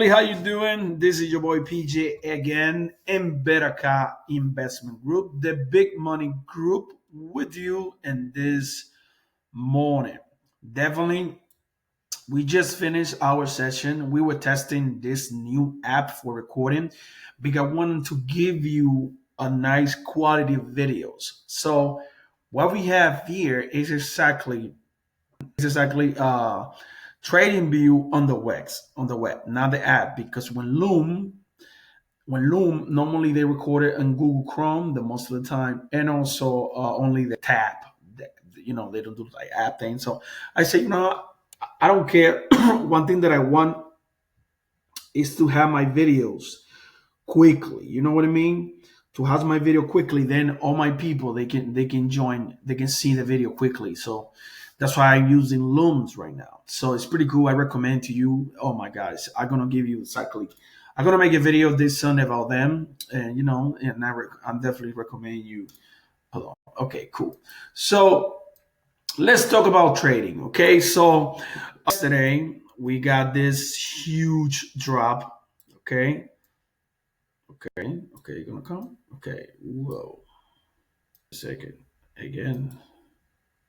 family, how you doing? This is your boy PJ again in Berakah Investment Group, the big money group with you in this morning. Definitely, we just finished our session. We were testing this new app for recording because I wanted to give you a nice quality of videos. So what we have here is exactly trading view on the web, not the app. Because when Loom normally they record it on Google Chrome the most of the time, and also only the tab. They don't do like app thing. So I say, I don't care. One thing that I want is to have my videos quickly. You know what I mean? To have my video quickly, then all my people they can join, they can see the video quickly. So that's why I'm using Looms right now. So it's pretty cool. I recommend to you. Oh my guys, I'm gonna give you exactly. I'm gonna make a video this Sunday about them, and I'm definitely recommend you. Hold on. Okay, cool. So let's talk about trading. Okay, so yesterday we got this huge drop. Okay, you're gonna come. Okay, whoa, a second again.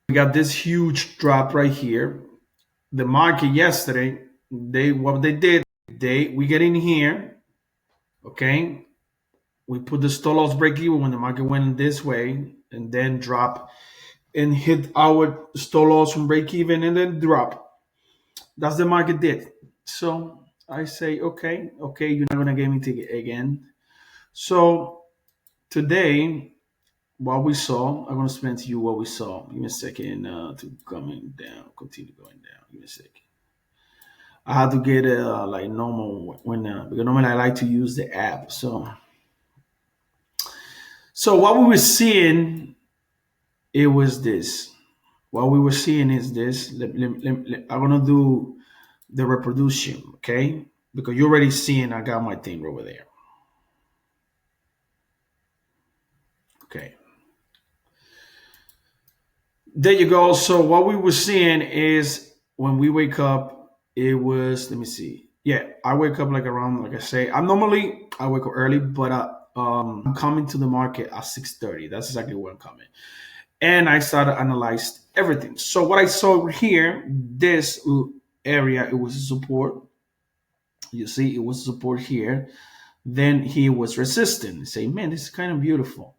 We got this huge drop right here. The market yesterday, they did, we get in here. Okay, we put the stop loss break even when the market went this way, and then drop and hit our stop loss from break even, and then drop. That's the market did. So I say, okay, you're not gonna get me ticket again. So today, what we saw, I'm gonna explain to you what we saw. Give me a second to coming down, continue going down. Give me a second. I had to get like normal when because normally I like to use the app. So what we were seeing, it was this. What we were seeing is this. I'm gonna do the reproduction, okay? Because you're already seeing I got my thing over there. Okay. There you go. So what we were seeing is when we wake up, it was, let me see. Yeah, I wake up like around, like I say, I wake up early, but I'm coming to the market at 6:30. That's exactly where I'm coming. And I started to analyze everything. So what I saw over here, this area, it was a support. You see, it was support here. Then he was resistant. Say, man, this is kind of beautiful.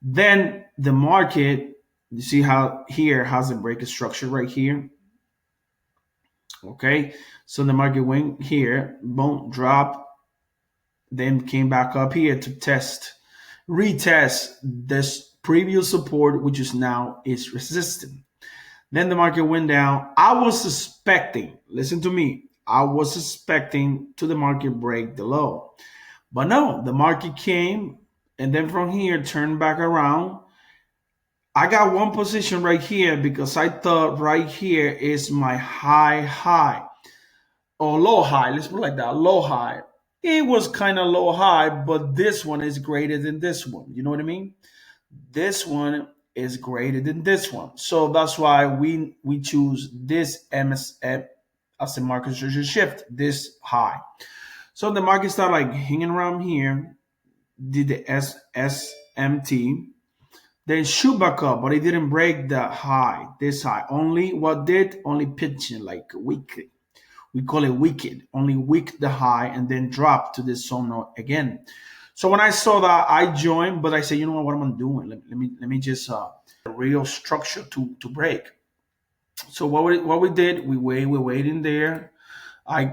Then the market, you see how here has a break structure right here. Okay, so the market went here, boom, drop, then came back up here to retest this previous support, which is now is resistant. Then the market went down. I was suspecting, listen to me, I was suspecting to the market break the low. But no, the market came and then from here turned back around. I got one position right here because I thought right here is my high or low high. Let's put it like that, low high. It was kind of low high, but this one is greater than this one. You know what I mean? This one is greater than this one. So that's why we choose this MSF as a market structure shift, this high. So the market started like hanging around here, did the SMT, then shoot back up, but it didn't break the high, this high. Only pitching like weekly. We call it wicked. Only wick the high and then drop to this zone again. So when I saw that, I joined, but I said, you know what am I doing? Let me just real structure to break. So what we did, we're waiting there. I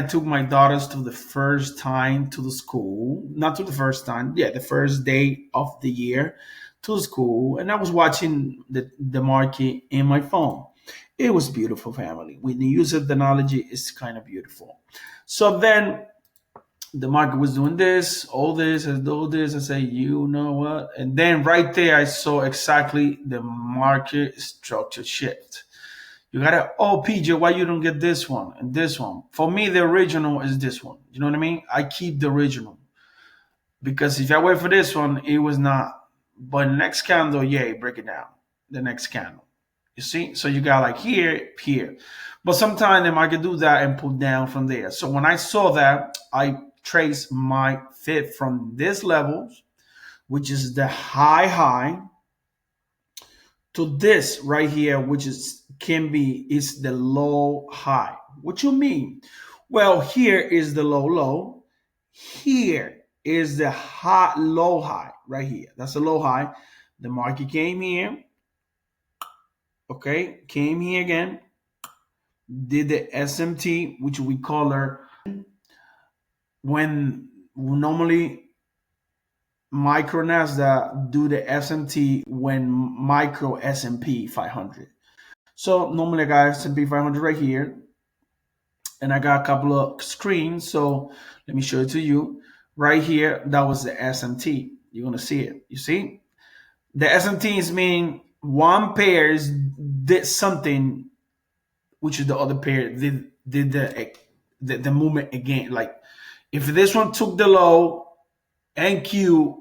took my daughters to the first time to the school, not to the first time, yeah, the first day of the year to school, and I was watching the market in my phone. It was beautiful, family. When you use the analogy, it's kind of beautiful. So then the market was doing this, all this, and all this. I say, you know what? And then right there, I saw exactly the market structure shift. You gotta, oh, PJ, why you don't get this one and this one? For me, the original is this one. You know what I mean? I keep the original because if I wait for this one, it was not. But next candle, yeah, break it down. The next candle. You see? So you got like here, here. But sometimes the market do that and pull down from there. So when I saw that, I traced my fit from this level, which is the high, to this right here, which is can be is the low high. What you mean? Well, here is the low. Here is the high low high right here. That's the low high. The market came here, okay, came here again, did the SMT, which we call her when normally micro Nasdaq do the SMT when micro S&P 500. So normally I got S&P 500 right here, and I got a couple of screens. So let me show it to you. Right here, that was the SMT. You're gonna see it. You see, the SMTs mean one pair did something, which is the other pair did the movement again. Like if this one took the low, NQ,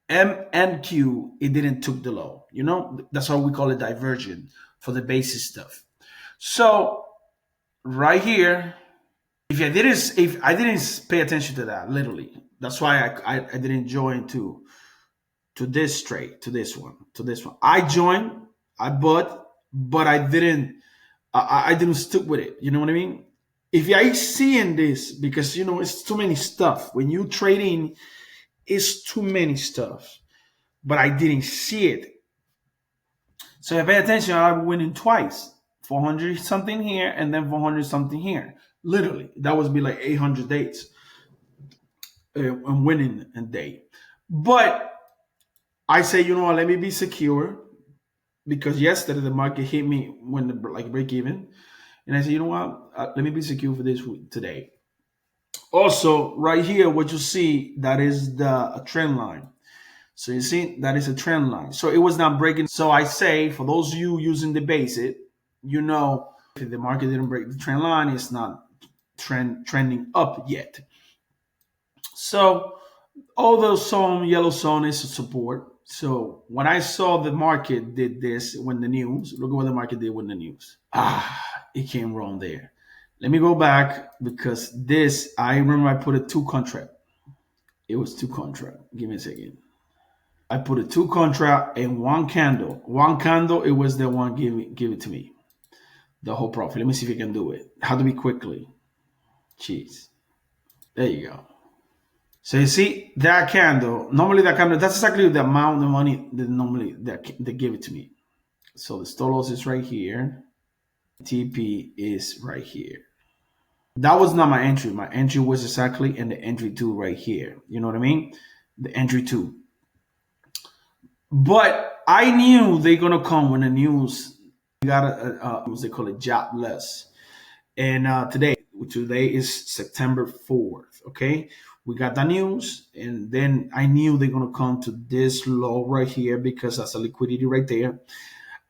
M and Q, it didn't took the low. You know, that's why we call it divergent for the basis stuff. So right here, if I didn't pay attention to that, literally, that's why I didn't join to this trade, to this one. I joined, I bought, but I didn't stick with it. You know what I mean? If I seeing this, because you know it's too many stuff. When you trading, it's too many stuff. But I didn't see it. So if I pay attention, I'm winning twice. 400 something here and then 400 something here. Literally, that would be like 800 days and winning a day. But I say, you know what, let me be secure because yesterday the market hit me when the like break even. And I said, you know what, let me be secure for this week, today. Also, right here, what you see, that is the trend line. So you see, that is a trend line. So it was not breaking. So I say, for those of you using the basic, you know, if the market didn't break the trend line, it's not trending up yet. So although some yellow zone is a support. So when I saw the market did this when the news, look at what the market did when the news. It came wrong there. Let me go back because this, I remember I put a two contract. It was two contract. Give me a second. I put a two contract and one candle. One candle, it was the one give it to me. The whole profit. Let me see if I can do it. How to be quickly. Jeez. There you go. So you see that candle. Normally that candle, that's exactly the amount of money that normally they give it to me. So the stop loss is right here. TP is right here. That was not my entry. My entry was exactly in the entry two right here. You know what I mean? The entry two. But I knew they're gonna come when the news got they call it jobless. And today is September 4th. Okay, we got the news, and then I knew they're gonna come to this low right here because that's a liquidity right there.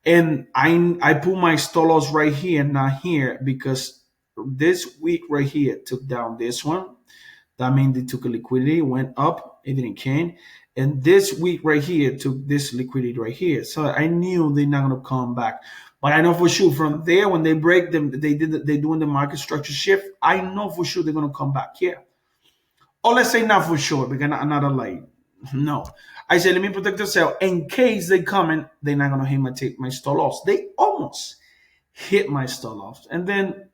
And I put my stop loss right here, not here, because this week right here took down this one. That means they took a liquidity, went up, it didn't can. And this week right here took this liquidity right here. So I knew they're not gonna come back. But I know for sure from there when they break them, they doing the market structure shift. I know for sure they're gonna come back here. Or let's say not for sure because I'm not a light. No. I said let me protect the sell in case they coming, they're not gonna hit my stop loss. They almost hit my stop loss. And then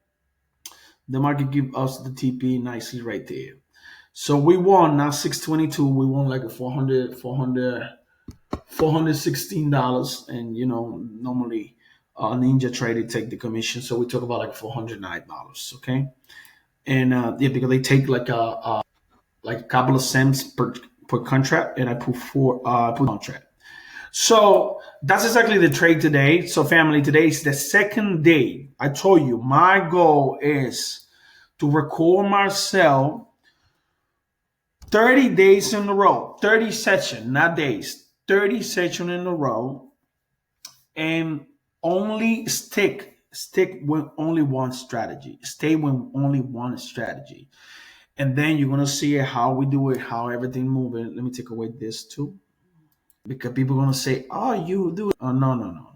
the market give us the TP nicely right there. So we won now 622. We won like a 416 dollars, and you know normally Ninja Trader take the commission, so we talk about like $409. Okay, and yeah, because they take like a couple of cents per contract, and I put put contract. So that's exactly the trade today. So family, today is the second day. I told you my goal is to record myself 30 days in a row, 30 sessions, not days, 30 sessions in a row, and only stick with only one strategy. Stay with only one strategy. And then you're gonna see how we do it, how everything moving. Let me take away this too. Because people are gonna say, oh, you do it. Oh, no.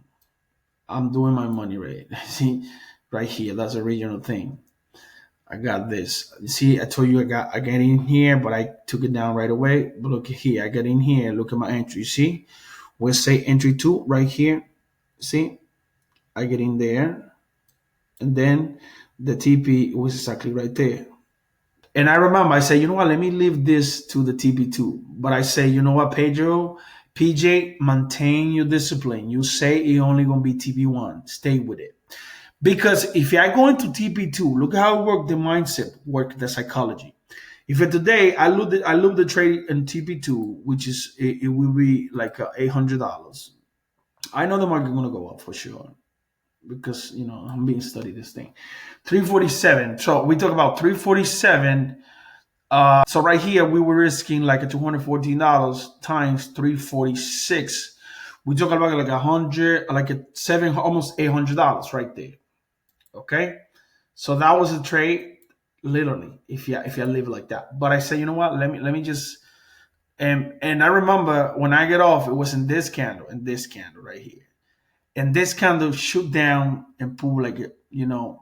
I'm doing my money right. See, right here. That's a regional thing. I got this. See, I told you I get in here, but I took it down right away. But look here, I get in here. Look at my entry. See, we'll say entry two right here. See, I get in there, and then the TP was exactly right there. And I remember I said, you know what? Let me leave this to the TP2. But I say, you know what, Pedro, PJ, maintain your discipline. You say it only gonna be TP1. Stay with it. Because if I go into TP2, look how it work the mindset, work the psychology. If today I look the trade in TP2, which is it will be like $800. I know the market gonna go up for sure because I'm being studied this thing. 347. So we talk about 347. So right here we were risking like a $214 times 346. We talking about like 100, like a seven, almost $800 right there. Okay, so that was a trade, literally. If you live like that, but I say, you know what? Let me just and I remember when I get off, it was in this candle and this candle right here, and this candle shoot down and pull like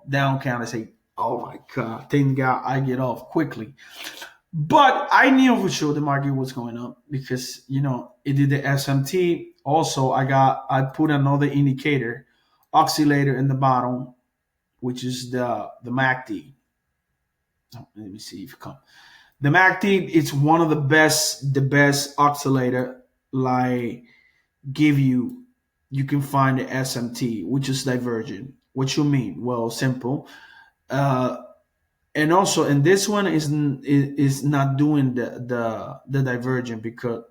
down candle. I say, oh my god, thank God I get off quickly. But I knew for sure the market was going up because it did the SMT. Also, I put another indicator, oscillator in the bottom, which is the MACD. Oh, let me see if it comes. The MACD it's one of the best oscillator like give you. You can find the SMT, which is divergent. What you mean? Well, simple. Uh, and also, and this one is not doing the divergent because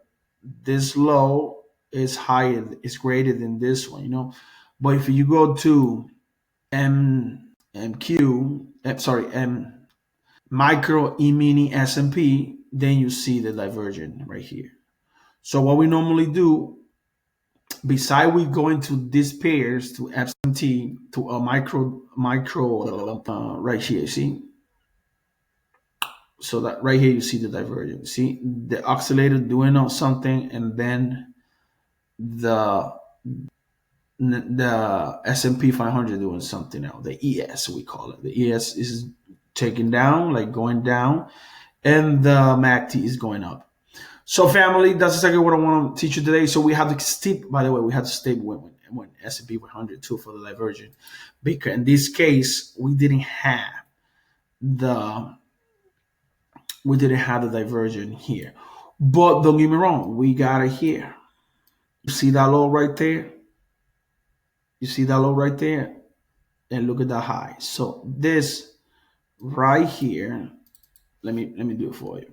this low is higher, is greater than this one. But if you go to MQ, sorry, micro, E mini, S&P, then you see the divergence right here. So what we normally do, beside we go into these pairs to S&T to a micro right here, see? So that right here you see the divergence. See the oscillator doing something, and then the the S&P 500 doing something else. The ES we call it. The ES is taking down, like going down, and the MACD is going up. So, family, that's exactly what I want to teach you today. So, we have to steep. By the way, we have to stay when S&P 100 too for the diversion, because in this case the we didn't have the diversion here. But don't get me wrong, we got it here. You see that low right there? You see that low right there? And look at that high. So this right here, let me do it for you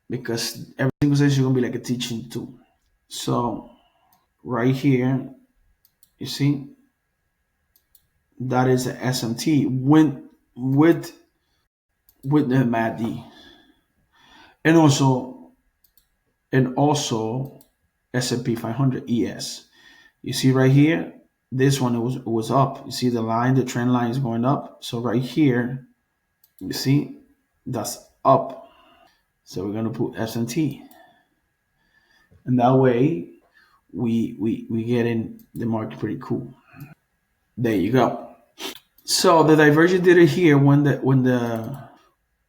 because every single session is gonna be like a teaching too. So right here, you see that is a SMT with the MACD, and also S&P 500 ES. You see right here, this one it was up. You see the line, the trend line is going up. So right here, you see that's up. So we're gonna put S&T, and that way we get in the market pretty cool. There you go. So the divergence did it here when the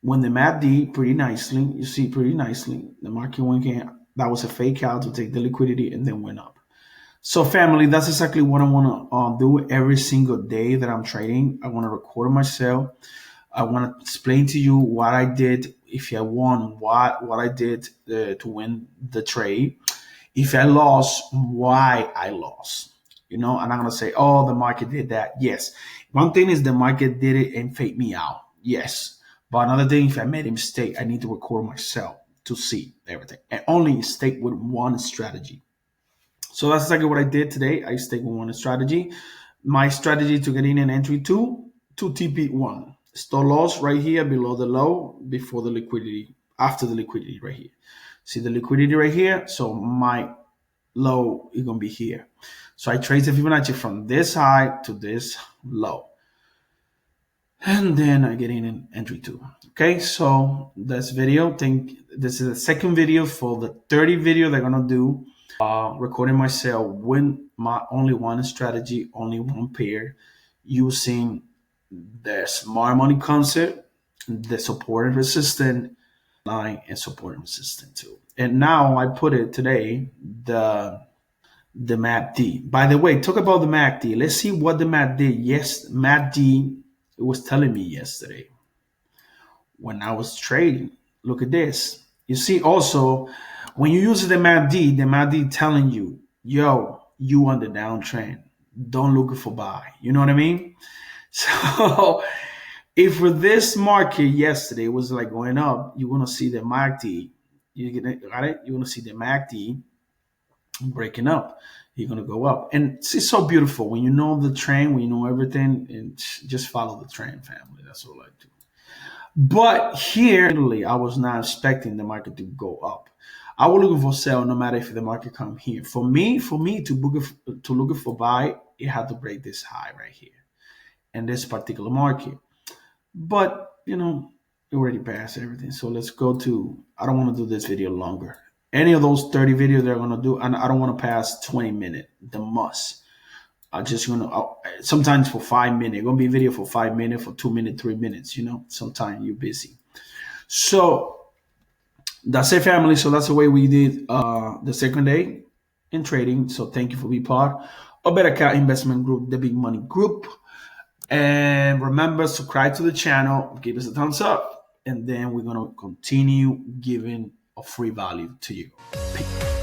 MACD pretty nicely. You see pretty nicely the market went in. That was a fake out to take the liquidity and then went up. So, family, that's exactly what I want to do every single day that I'm trading. I want to record myself. I want to explain to you what I did, if I won, what I did to win the trade. If I lost, why I lost. I'm not going to say, oh, the market did that. Yes. One thing is the market did it and faked me out. Yes. But another thing, if I made a mistake, I need to record myself to see everything. And only stick with one strategy. So that's exactly what I did today. I stayed with one strategy. My strategy to get in an entry to TP1. Stop loss right here below the low, before the liquidity, after the liquidity right here. See the liquidity right here? So my low is going to be here. So I trace the Fibonacci from this high to this low. And then I get in an entry two. Okay, so this video, this is the second video for the 30 video they're going to do. recording myself with my only one strategy, only one pair, using the smart money concept, the support and resistant line, and support and resistant too. And now I put it today, the MACD. By the way, talk about the MACD. Let's see what the MACD. Yes, MACD. It was telling me yesterday when I was trading. Look at this. You see, also when you use the MACD telling you, yo, you on the downtrend. Don't look for buy. You know what I mean? So if for this market yesterday was like going up, you're gonna see the MACD. You get it, got it? You're gonna see the MACD breaking up. You're gonna go up, and it's so beautiful when you know the trend, when you know everything, and just follow the trend, family. That's all I do. But here, literally, I was not expecting the market to go up. I was looking for sell, no matter if the market come here. For me to look for buy, it had to break this high right here in this particular market. But it already passed everything. So let's go to. I don't want to do this video longer. Any of those 30 videos they're gonna do, and I don't want to pass 20 minutes. The must. I just sometimes for 5 minutes. It's gonna be a video for 5 minutes, for 2 minutes, 3 minutes. Sometimes you're busy. So that's it, family. So that's the way we did the second day in trading. So thank you for being part of Berakah Investment Group, the Big Money Group. And remember, subscribe to the channel, give us a thumbs up, and then we're gonna continue giving a free value to you. Peace.